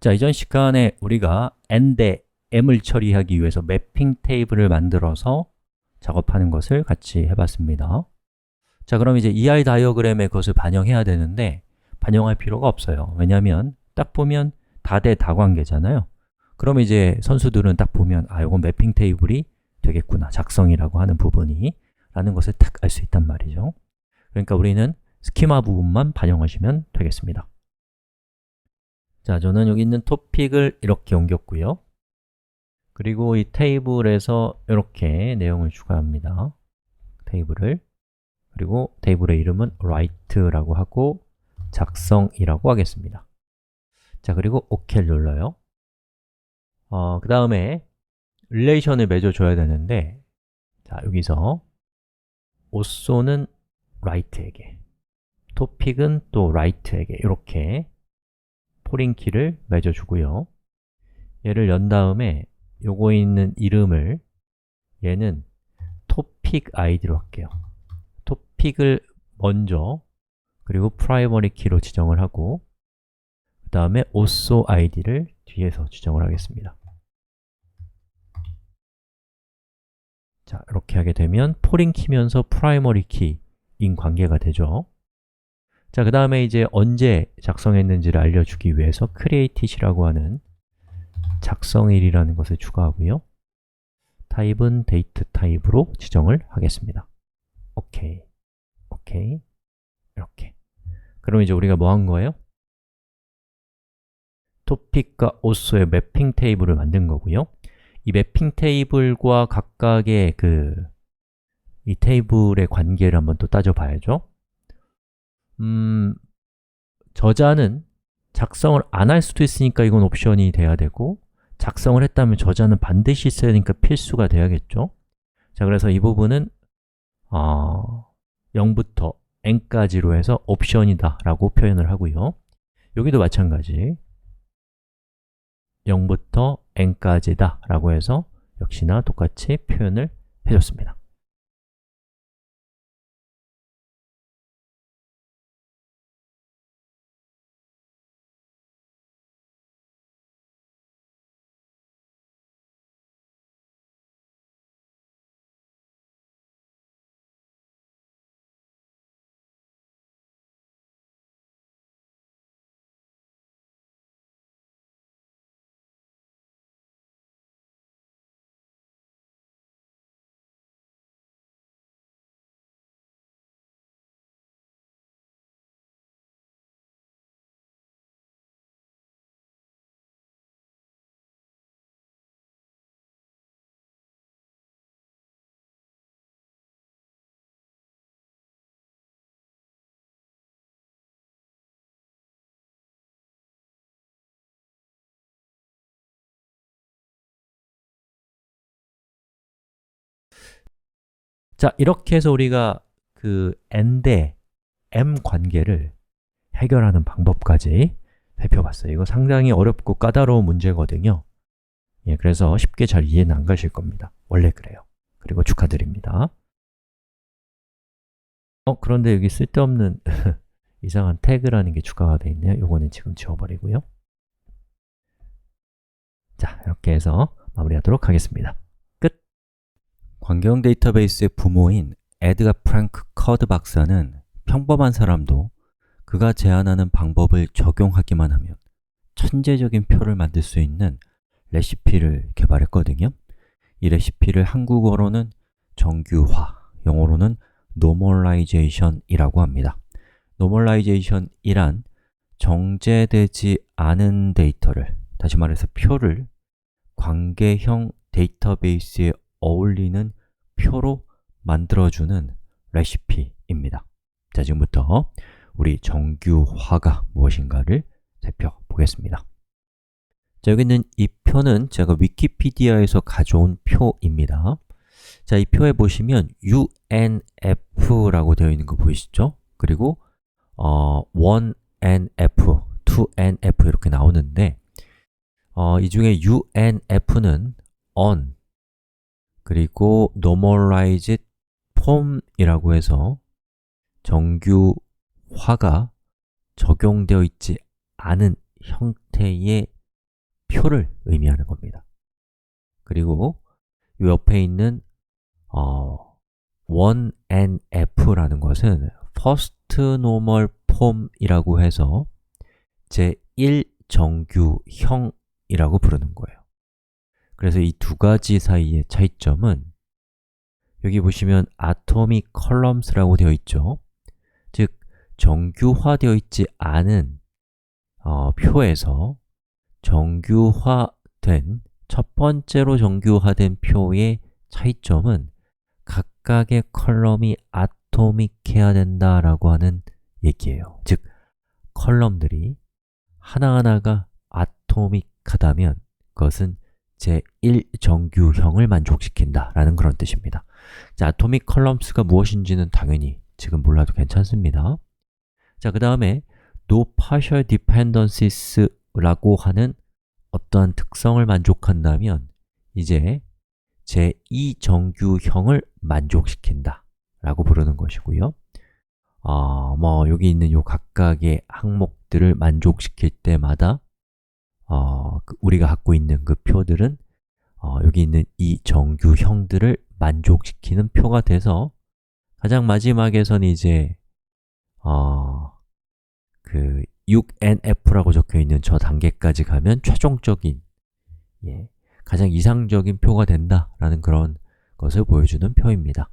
자, 이전 시간에 우리가 n 대 m을 처리하기 위해서 매핑 테이블을 만들어서 작업하는 것을 같이 해봤습니다. 자, 그럼 이제 ER 다이어그램에 그것을 반영해야 되는데 반영할 필요가 없어요. 왜냐하면 딱 보면 다대다관계잖아요. 그럼 이제 선수들은 딱 보면 이건 매핑 테이블이 되겠구나, 작성이라고 하는 부분이 라는 것을 딱 알 수 있단 말이죠. 그러니까 우리는 스키마 부분만 반영하시면 되겠습니다. 자, 저는 여기 있는 토픽을 이렇게 옮겼고요. 그리고 이 테이블에서 이렇게 내용을 추가합니다. 테이블을. 그리고 테이블의 이름은 write라고 하고 작성이라고 하겠습니다. 자, 그리고 OK를 눌러요. 그 다음에 릴레이션을 맺어줘야 되는데, 자, 여기서 also는 write에게, topic은 또 write에게 이렇게 포린 키를 맺어주고요. 얘를 연 다음에 요거 있는 이름을 얘는 topic id로 할게요. topic을 먼저, 그리고 primary 키로 지정을 하고 그 다음에 also id를 뒤에서 지정을 하겠습니다. 자, 이렇게 하게 되면 포린 키면서 primary 키인 관계가 되죠. 자, 그 다음에 이제 언제 작성했는지를 알려주기 위해서 create이라고 하는 작성일이라는 것을 추가하고요. 타입은 date 타입으로 지정을 하겠습니다. 오케이, 오케이, 이렇게. 그럼 이제 우리가 뭐 한 거예요? topic과 also의 매핑 테이블을 만든 거고요. 이 매핑 테이블과 각각의 이 테이블의 관계를 한번 또 따져봐야죠. 저자는 작성을 안 할 수도 있으니까 이건 옵션이 돼야 되고, 작성을 했다면 저자는 반드시 있어야 되니까 필수가 돼야겠죠. 자, 그래서 이 부분은 0부터 n까지로 해서 옵션이다 라고 표현을 하고요. 여기도 마찬가지 0부터 n까지다 라고 해서 역시나 똑같이 표현을 해줬습니다. 자, 이렇게 해서 우리가 n 대 m 관계를 해결하는 방법까지 살펴봤어요. 이거 상당히 어렵고 까다로운 문제거든요. 그래서 쉽게 잘 이해는 안 가실 겁니다. 원래 그래요. 그리고 축하드립니다. 그런데 여기 쓸데없는 이상한 태그라는 게 추가가 되어 있네요. 요거는 지금 지워버리고요. 자, 이렇게 해서 마무리하도록 하겠습니다. 끝! 광경 데이터베이스의 부모인 에드가 프랭크 커드 박사는 평범한 사람도 그가 제안하는 방법을 적용하기만 하면 천재적인 표를 만들 수 있는 레시피를 개발했거든요. 이 레시피를 한국어로는 정규화, 영어로는 normalization이라고 합니다. normalization이란 정제되지 않은 데이터를, 다시 말해서 표를 관계형 데이터베이스에 어울리는 표로 만들어주는 레시피입니다. 자, 지금부터 우리 정규화가 무엇인가를 살펴보겠습니다. 자, 여기 있는 이 표는 제가 위키피디아에서 가져온 표입니다. 자, 이 표에 보시면 UNF라고 되어 있는 거 보이시죠? 그리고 1NF, 2NF 이렇게 나오는데 이 중에 UNF는 on, 그리고 normalized form이라고 해서 정규화가 적용되어 있지 않은 형태의 표를 의미하는 겁니다. 그리고 이 옆에 있는 1NF라는 것은 First Normal Form이라고 해서 제1정규형이라고 부르는 거예요. 그래서 이 두 가지 사이의 차이점은 여기 보시면 Atomic Columns라고 되어 있죠. 즉, 정규화되어 있지 않은 표에서 정규화된, 첫 번째로 정규화된 표의 차이점은 각각의 컬럼이 아토믹해야 된다라고 하는 얘기예요. 즉, 컬럼들이 하나하나가 아토믹하다면 그것은 제1정규형을 만족시킨다라는 그런 뜻입니다. 자, 아토믹 컬럼스가 무엇인지는 당연히 지금 몰라도 괜찮습니다. 자, 그 다음에 No partial dependencies라고 하는 어떠한 특성을 만족한다면 이제 제2정규형을 만족시킨다 라고 부르는 것이고요. 여기 있는 요 각각의 항목들을 만족시킬 때마다 우리가 갖고 있는 그 표들은 여기 있는 이 정규형들을 만족시키는 표가 돼서 가장 마지막에서는 이제 그 6NF라고 적혀 있는 저 단계까지 가면 최종적인 가장 이상적인 표가 된다라는 그런 것을 보여주는 표입니다.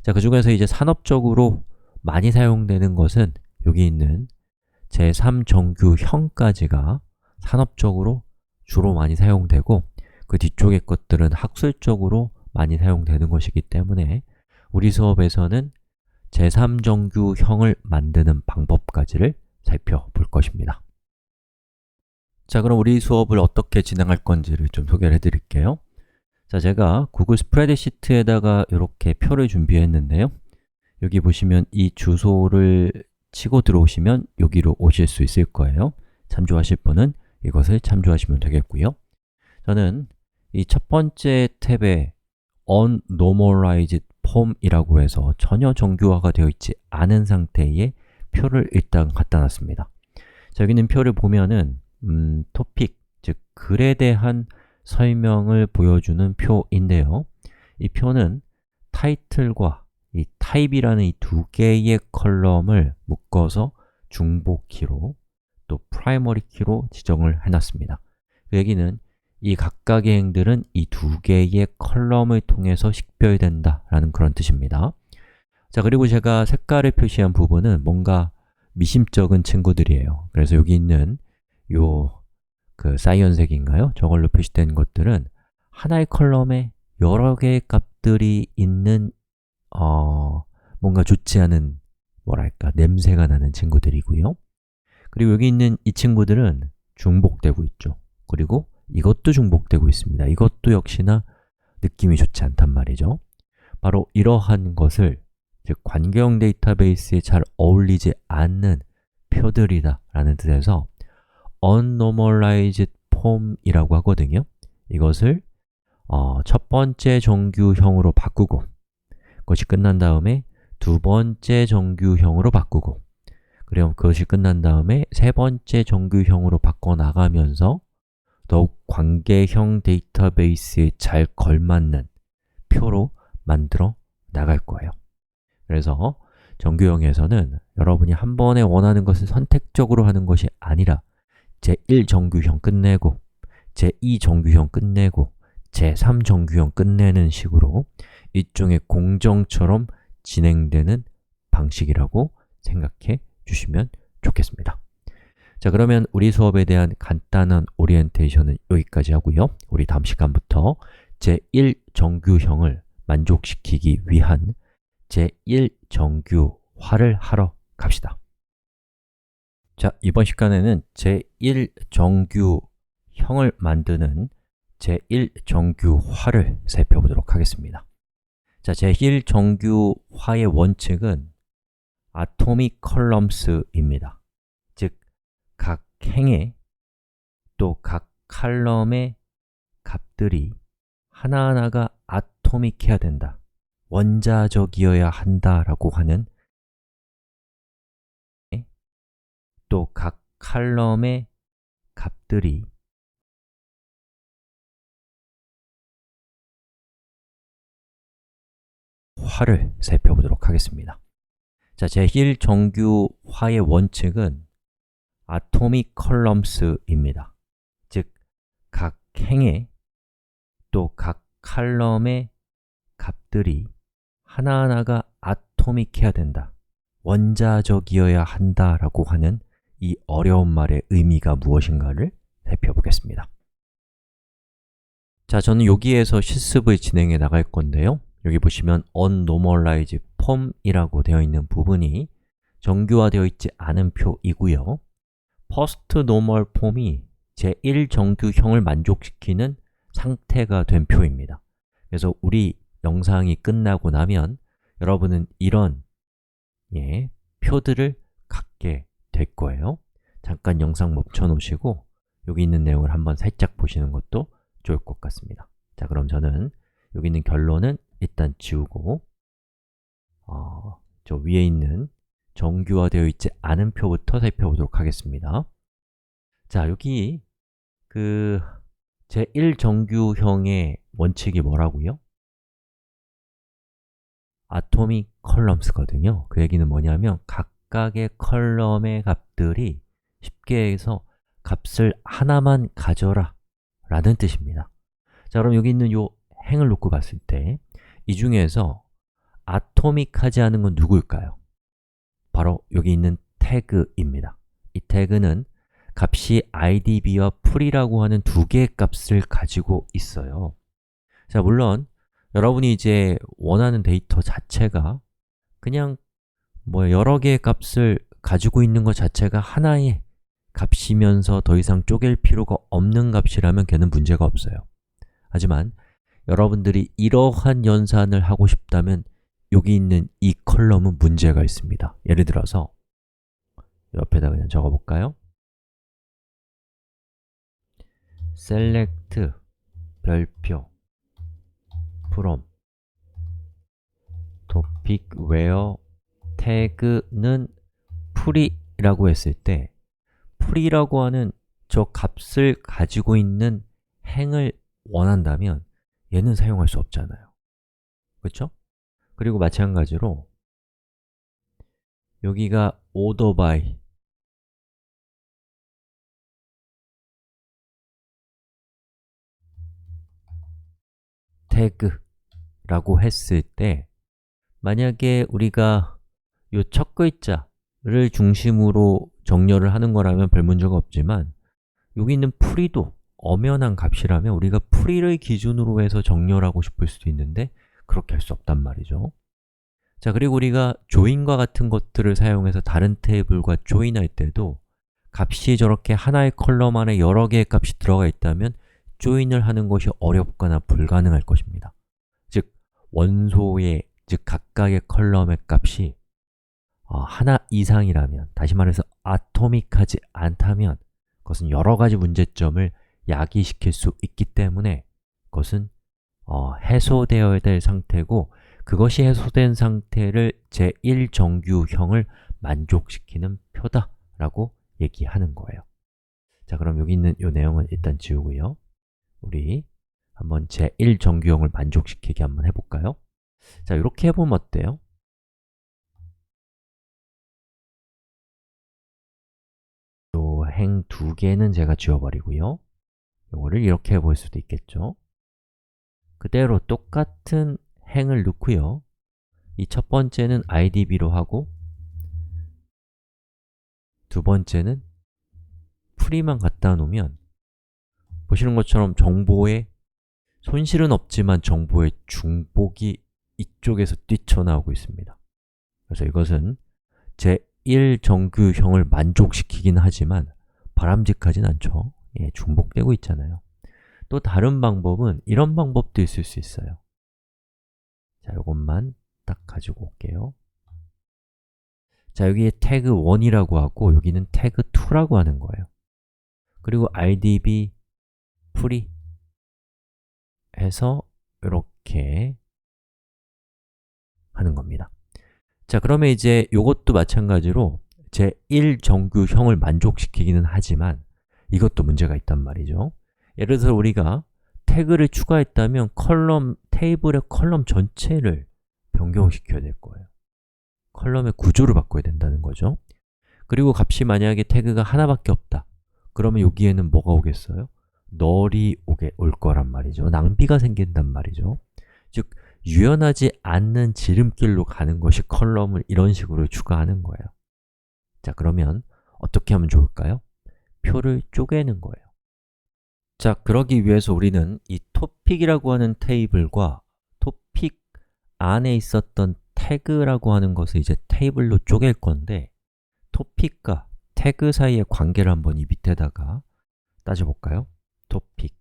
자, 그 중에서 이제 산업적으로 많이 사용되는 것은 여기 있는 제3정규형까지가 산업적으로 주로 많이 사용되고 그 뒤쪽의 것들은 학술적으로 많이 사용되는 것이기 때문에 우리 수업에서는 제3정규형을 만드는 방법까지를 살펴볼 것입니다. 자, 그럼 우리 수업을 어떻게 진행할 건지를 좀 소개를 해드릴게요. 자, 제가 구글 스프레드시트에다가 이렇게 표를 준비했는데요. 여기 보시면 이 주소를 치고 들어오시면 여기로 오실 수 있을 거예요. 참조하실 분은 이것을 참조하시면 되겠고요. 저는 이 첫 번째 탭에 Unnormalized Form이라고 해서 전혀 정규화가 되어 있지 않은 상태의 표를 일단 갖다 놨습니다. 자, 여기 있는 표를 보면은 토픽, 즉 글에 대한 설명을 보여주는 표인데요. 이 표는 타이틀과 이 타입이라는 이 두 개의 컬럼을 묶어서 중복키로 또 프라이머리 키로 지정을 해놨습니다. 여기는 이 각각의 행들은 이 두 개의 컬럼을 통해서 식별된다라는 그런 뜻입니다. 자, 그리고 제가 색깔을 표시한 부분은 뭔가 미심쩍은 친구들이에요. 그래서 여기 있는 사이언색인가요? 저걸로 표시된 것들은 하나의 컬럼에 여러 개의 값들이 있는 뭔가 좋지 않은 냄새가 나는 친구들이고요. 그리고 여기 있는 이 친구들은 중복되고 있죠. 그리고 이것도 중복되고 있습니다. 이것도 역시나 느낌이 좋지 않단 말이죠. 바로 이러한 것을, 즉 관계형 데이터베이스에 잘 어울리지 않는 표들이다 라는 뜻에서 Unnormalized Form이라고 하거든요. 이것을 첫 번째 정규형으로 바꾸고 그것이 끝난 다음에 두 번째 정규형으로 바꾸고 그럼 그것이 끝난 다음에 세 번째 정규형으로 바꿔나가면서 더욱 관계형 데이터베이스에 잘 걸맞는 표로 만들어 나갈 거예요. 그래서 정규형에서는 여러분이 한 번에 원하는 것을 선택적으로 하는 것이 아니라 제1정규형 끝내고 제2정규형 끝내고 제3정규형 끝내는 식으로 일종의 공정처럼 진행되는 방식이라고 생각해 주시면 좋겠습니다. 자, 그러면 우리 수업에 대한 간단한 오리엔테이션은 여기까지 하고요. 우리 다음 시간부터 제1정규형을 만족시키기 위한 제1정규화를 하러 갑시다. 자, 이번 시간에는 제1정규형을 만드는 제1정규화를 살펴보도록 하겠습니다. 자, 제1정규화의 원칙은 Atomic Columns입니다. 즉, 각 행에 또 각 칼럼의 값들이 하나하나가 아토믹해야 된다, 원자적이어야 한다라고 하는, 또 각 칼럼의 값들이 정규화를 살펴보도록 하겠습니다. 자, 제1정규화의 원칙은 atomic columns입니다. 즉, 각 행에 또 각 칼럼의 값들이 하나하나가 아토믹해야 된다, 원자적이어야 한다라고 하는 이 어려운 말의 의미가 무엇인가를 살펴보겠습니다. 자, 저는 여기에서 실습을 진행해 나갈 건데요. 여기 보시면 unnormalized form이라고 되어 있는 부분이 정규화되어 있지 않은 표이고요. first normal form이 제1정규형을 만족시키는 상태가 된 표입니다. 그래서 우리 영상이 끝나고 나면 여러분은 이런 표들을 갖게 될 거예요. 잠깐 영상 멈춰 놓으시고 여기 있는 내용을 한번 살짝 보시는 것도 좋을 것 같습니다. 자, 그럼 저는 여기 있는 결론은 일단 지우고 저 위에 있는 정규화되어 있지 않은 표부터 살펴보도록 하겠습니다. 자, 여기 제1정규형의 원칙이 뭐라고요? atomic columns거든요. 그 얘기는 뭐냐면 각각의 컬럼의 값들이 쉽게 해서 값을 하나만 가져라 라는 뜻입니다. 자, 그럼 여기 있는 요 행을 놓고 봤을 때 이 중에서 아토믹하지 않은 건 누구일까요? 바로 여기 있는 태그입니다. 이 태그는 값이 idb와 풀이라고 하는 두 개의 값을 가지고 있어요. 자, 물론 여러분이 이제 원하는 데이터 자체가 그냥 여러 개의 값을 가지고 있는 것 자체가 하나의 값이면서 더 이상 쪼갤 필요가 없는 값이라면 걔는 문제가 없어요. 하지만 여러분들이 이러한 연산을 하고 싶다면 여기 있는 이 컬럼은 문제가 있습니다. 예를 들어서 옆에다 그냥 적어볼까요? select 별표 from topic where 태그는 풀이라고 했을 때 풀이라고 하는 저 값을 가지고 있는 행을 원한다면 얘는 사용할 수 없잖아요. 그렇죠? 그리고 마찬가지로 여기가 order by 태그라고 했을 때 만약에 우리가 이 첫 글자를 중심으로 정렬을 하는 거라면 별 문제가 없지만 여기 있는 풀이도 엄연한 값이라면 우리가 풀이를 기준으로 해서 정렬하고 싶을 수도 있는데 그렇게 할 수 없단 말이죠. 자, 그리고 우리가 join과 같은 것들을 사용해서 다른 테이블과 조인할 때도 값이 저렇게 하나의 컬럼 안에 여러 개의 값이 들어가 있다면 조인을 하는 것이 어렵거나 불가능할 것입니다. 즉, 원소의, 즉 각각의 컬럼의 값이 하나 이상이라면, 다시 말해서 아토믹하지 않다면 그것은 여러 가지 문제점을 야기시킬 수 있기 때문에 그것은 해소되어야 될 상태고 그것이 해소된 상태를 제1정규형을 만족시키는 표다 라고 얘기하는 거예요. 자, 그럼 여기 있는 이 내용은 일단 지우고요. 우리 한번 제1정규형을 만족시키게 한번 해볼까요? 자, 이렇게 해보면 어때요? 요 행 두 개는 제가 지워버리고요. 이거를 이렇게 해볼 수도 있겠죠. 그대로 똑같은 행을 넣고요. 이 첫 번째는 idb로 하고 두 번째는 풀이만 갖다 놓으면 보시는 것처럼 정보의 손실은 없지만 정보의 중복이 이쪽에서 뛰쳐나오고 있습니다. 그래서 이것은 제1정규형을 만족시키긴 하지만 바람직하진 않죠. 중복되고 있잖아요. 또 다른 방법은 이런 방법도 있을 수 있어요. 자, 이것만 딱 가지고 올게요. 자, 여기에 태그 1이라고 하고 여기는 태그 2라고 하는 거예요. 그리고 idb 풀이 해서 이렇게 하는 겁니다. 자, 그러면 이제 이것도 마찬가지로 제1정규형을 만족시키기는 하지만 이것도 문제가 있단 말이죠. 예를 들어서 우리가 태그를 추가했다면 테이블의 컬럼 전체를 변경시켜야 될 거예요. 컬럼의 구조를 바꿔야 된다는 거죠. 그리고 값이 만약에 태그가 하나밖에 없다. 그러면 여기에는 뭐가 오겠어요? null이 올 거란 말이죠. 낭비가 생긴단 말이죠. 즉, 유연하지 않는 지름길로 가는 것이 컬럼을 이런 식으로 추가하는 거예요. 자, 그러면 어떻게 하면 좋을까요? 표를 쪼개는 거예요. 자, 그러기 위해서 우리는 이 토픽이라고 하는 테이블과 토픽 안에 있었던 태그라고 하는 것을 이제 테이블로 쪼갤 건데 토픽과 태그 사이의 관계를 한번 이 밑에다가 따져볼까요? 토픽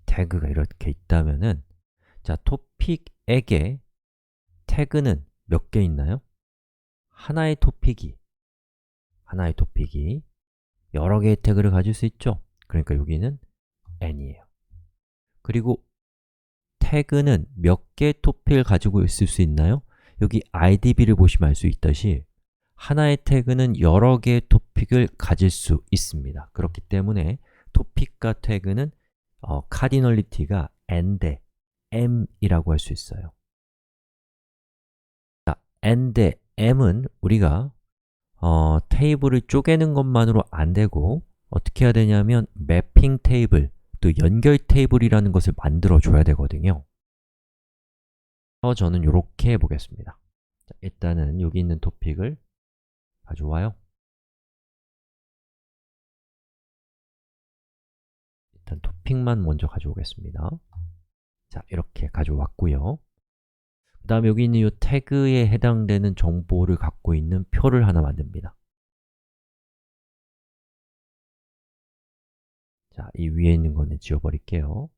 태그가 이렇게 있다면은 자, 토픽에게 태그는 몇 개 있나요? 하나의 토픽이 여러 개의 태그를 가질 수 있죠? 그러니까 여기는 n이에요. 그리고 태그는 몇 개의 토픽을 가지고 있을 수 있나요? 여기 idb를 보시면 알 수 있듯이 하나의 태그는 여러 개의 토픽을 가질 수 있습니다. 그렇기 때문에 토픽과 태그는 카디널리티가 n 대 m이라고 할 수 있어요. 자, n 대 m은 우리가 테이블을 쪼개는 것만으로 안 되고 어떻게 해야 되냐면 매핑 테이블, 또 연결 테이블이라는 것을 만들어 줘야 되거든요. 저는 이렇게 해보겠습니다. 자, 일단은 여기 있는 토픽을 가져와요. 일단 토픽만 먼저 가져오겠습니다. 자, 이렇게 가져왔고요. 그 다음에 여기 있는 이 태그에 해당되는 정보를 갖고 있는 표를 하나 만듭니다. 자, 이 위에 있는 거는 지워버릴게요.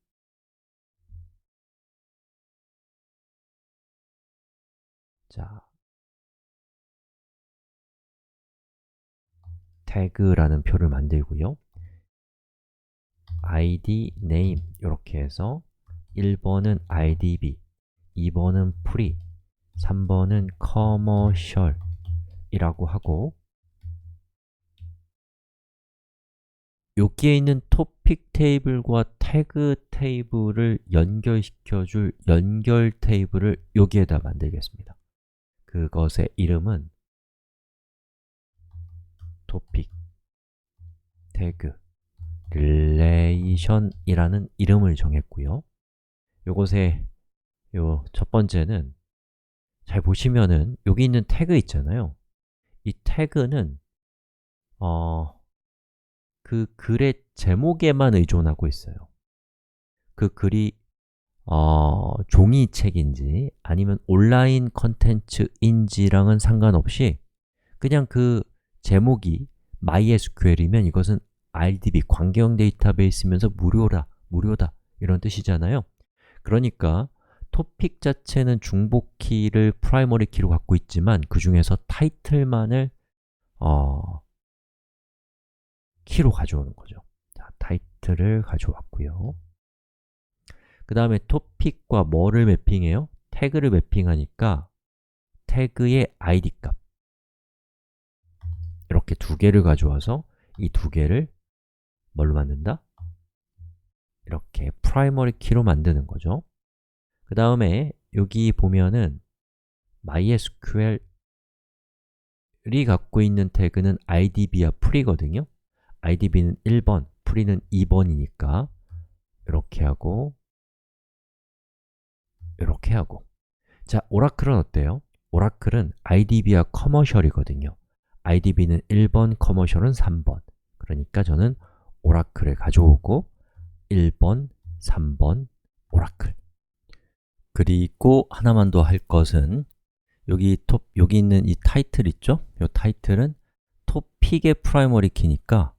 자, 태그라는 표를 만들고요. id, name 이렇게 해서 1번은 idb, 2번은 free, 3번은 commercial 이라고 하고 여기에 있는 토픽 테이블과 태그 테이블을 연결시켜줄 연결 테이블을 여기에다 만들겠습니다. 그것의 이름은 토픽 태그 relation이라는 이름을 정했고요. 요것의 요 첫 번째는 잘 보시면은 여기 있는 태그 있잖아요. 이 태그는 그 글의 제목에만 의존하고 있어요. 그 글이 종이책인지 아니면 온라인 컨텐츠인지랑은 상관없이 그냥 그 제목이 MySQL이면 이것은 RDB, 관계형 데이터베이스면서 무료다 이런 뜻이잖아요. 그러니까 토픽 자체는 중복키를 프라이머리 키로 갖고 있지만 그 중에서 타이틀만을 키로 가져오는 거죠. 자, 타이틀을 가져왔고요. 그 다음에 토픽과 뭐를 매핑해요? 태그를 매핑하니까 태그의 id 값 이렇게 두 개를 가져와서 이 두 개를 뭘로 만든다? 이렇게 프라이머리 키로 만드는 거죠. 그 다음에 여기 보면은 MySQL이 갖고 있는 태그는 idb와 free거든요. idb는 1번, free는 2번이니까 이렇게 하고 이렇게 하고 자, 오라클은 어때요? 오라클은 idb와 커머셜이거든요. idb는 1번, 커머셜은 3번 그러니까 저는 오라클을 가져오고 1번, 3번, 오라클 그리고 하나만 더 할 것은 여기 있는 이 타이틀 있죠? 이 타이틀은 토픽의 프라이머리 키니까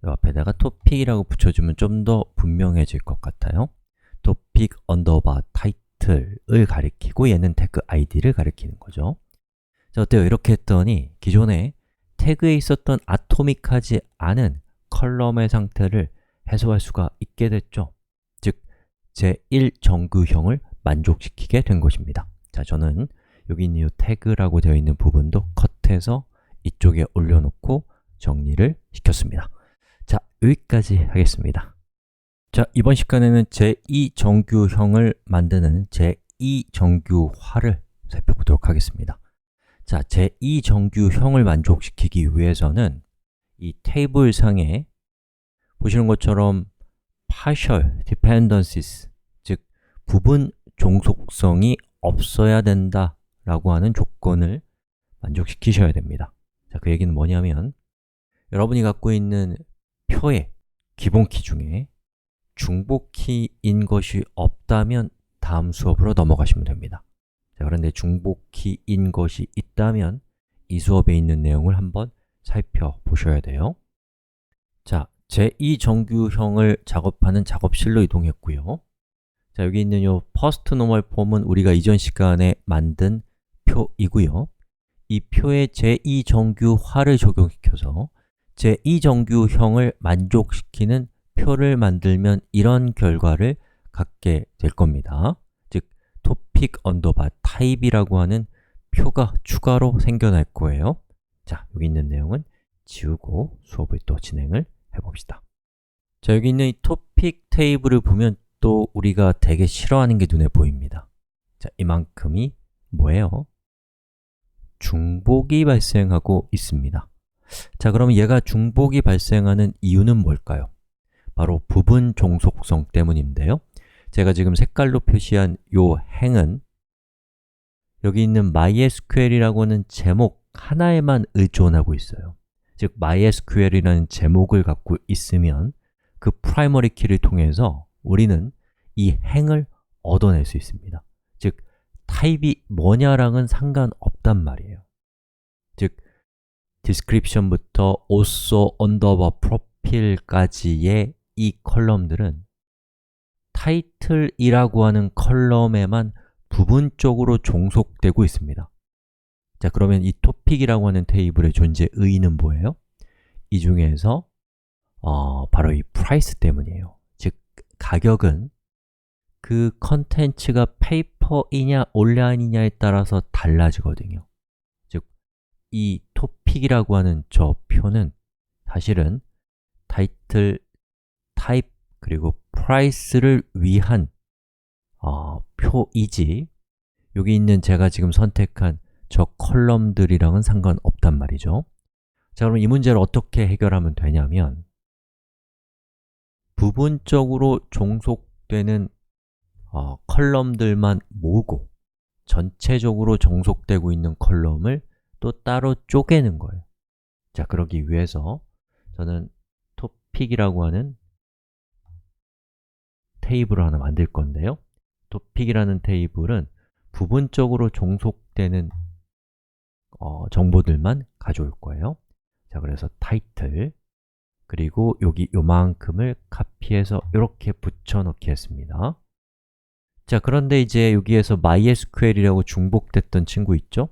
이 앞에다가 토픽이라고 붙여주면 좀 더 분명해질 것 같아요. 토픽 언더바 타이틀을 가리키고 얘는 태그 id를 가리키는 거죠. 자, 어때요? 이렇게 했더니 기존에 태그에 있었던 아토믹하지 않은 컬럼의 상태를 해소할 수가 있게 됐죠. 즉, 제1 정규형을 만족시키게 된 것입니다. 자, 저는 여기 있는 이 태그라고 되어 있는 부분도 컷해서 이쪽에 올려놓고 정리를 시켰습니다. 자, 여기까지 하겠습니다. 자, 이번 시간에는 제2정규형을 만드는 제2정규화를 살펴보도록 하겠습니다. 자, 제2정규형을 만족시키기 위해서는 이 테이블상에 보시는 것처럼 partial dependencies, 즉 부분 종속성이 없어야 된다 라고 하는 조건을 만족시키셔야 됩니다. 자, 그 얘기는 뭐냐면 여러분이 갖고 있는 표의 기본키 중에 중복키인 것이 없다면 다음 수업으로 넘어가시면 됩니다. 자, 그런데 중복키인 것이 있다면 이 수업에 있는 내용을 한번 살펴보셔야 돼요. 자, 제2정규형을 작업하는 작업실로 이동했고요. 자, 여기 있는 이 first normal form은 우리가 이전 시간에 만든 표이고요. 이 표에 제2정규화를 적용시켜서 제2정규형을 만족시키는 표를 만들면 이런 결과를 갖게 될 겁니다. 즉, topic underbar type이라고 하는 표가 추가로 생겨날 거예요. 자, 여기 있는 내용은 지우고 수업을 또 진행을 해봅시다. 자, 여기 있는 이 topic 테이블을 보면 또 우리가 되게 싫어하는 게 눈에 보입니다. 자, 이만큼이 뭐예요? 중복이 발생하고 있습니다. 자, 그럼 얘가 중복이 발생하는 이유는 뭘까요? 바로 부분 종속성 때문인데요. 제가 지금 색깔로 표시한 요 행은 여기 있는 MySQL이라고 하는 제목 하나에만 의존하고 있어요. 즉, MySQL이라는 제목을 갖고 있으면 그 프라이머리 키를 통해서 우리는 이 행을 얻어낼 수 있습니다. 즉, 타입이 뭐냐랑은 상관없단 말이에요. 즉, description부터 author, underbar, profil까지의 이 컬럼들은 title이라고 하는 컬럼에만 부분적으로 종속되고 있습니다. 자, 그러면 이 topic이라고 하는 테이블의 존재 의의는 뭐예요? 이 중에서 바로 이 price 때문이에요. 즉, 가격은 그 컨텐츠가 페이퍼이냐 온라인이냐에 따라서 달라지거든요. 즉, 이 topic이라고 하는 저 표는 사실은 타이틀, 타입, 그리고 price를 위한 표이지 여기 있는 제가 지금 선택한 저 컬럼들이랑은 상관없단 말이죠. 자, 그럼 이 문제를 어떻게 해결하면 되냐면 부분적으로 종속되는 컬럼들만 모으고 전체적으로 종속되고 있는 컬럼을 또 따로 쪼개는 거예요. 자, 그러기 위해서 저는 topic이라고 하는 테이블을 하나 만들 건데요. topic이라는 테이블은 부분적으로 종속되는 정보들만 가져올 거예요. 자, 그래서 title 그리고 여기 요만큼을 카피해서 이렇게 붙여넣기 했습니다. 자, 그런데 이제 여기에서 MySQL이라고 중복됐던 친구 있죠?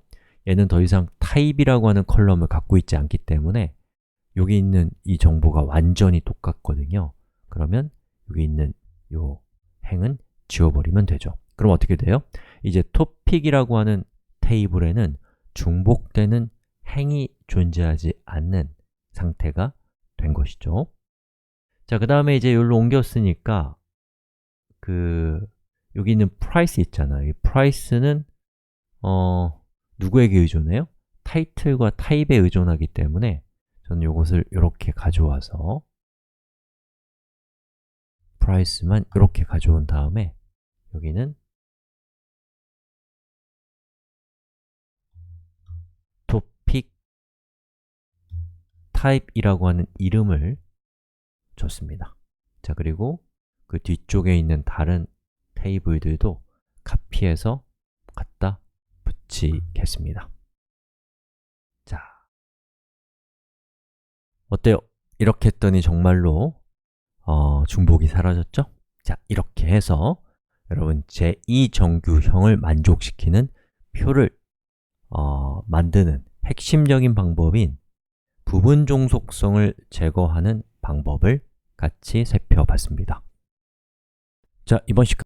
얘는 더 이상 type이라고 하는 컬럼을 갖고 있지 않기 때문에 여기 있는 이 정보가 완전히 똑같거든요. 그러면 여기 있는 이 행은 지워버리면 되죠. 그럼 어떻게 돼요? 이제 topic이라고 하는 테이블에는 중복되는 행이 존재하지 않는 상태가 된 것이죠. 자, 그 다음에 이제 여기로 옮겼으니까 여기 있는 price 있잖아요. 이 price는 누구에게 의존해요? title과 type에 의존하기 때문에 저는 이것을 이렇게 가져와서 price만 이렇게 가져온 다음에 여기는 topic type이라고 하는 이름을 줬습니다. 자, 그리고 그 뒤쪽에 있는 다른 테이블들도 카피해서 갖다 붙이겠습니다. 자, 어때요? 이렇게 했더니 정말로 중복이 사라졌죠? 자, 이렇게 해서 여러분 제2정규형을 만족시키는 표를 만드는 핵심적인 방법인 부분 종속성을 제거하는 방법을 같이 살펴봤습니다. 자, 이번 시간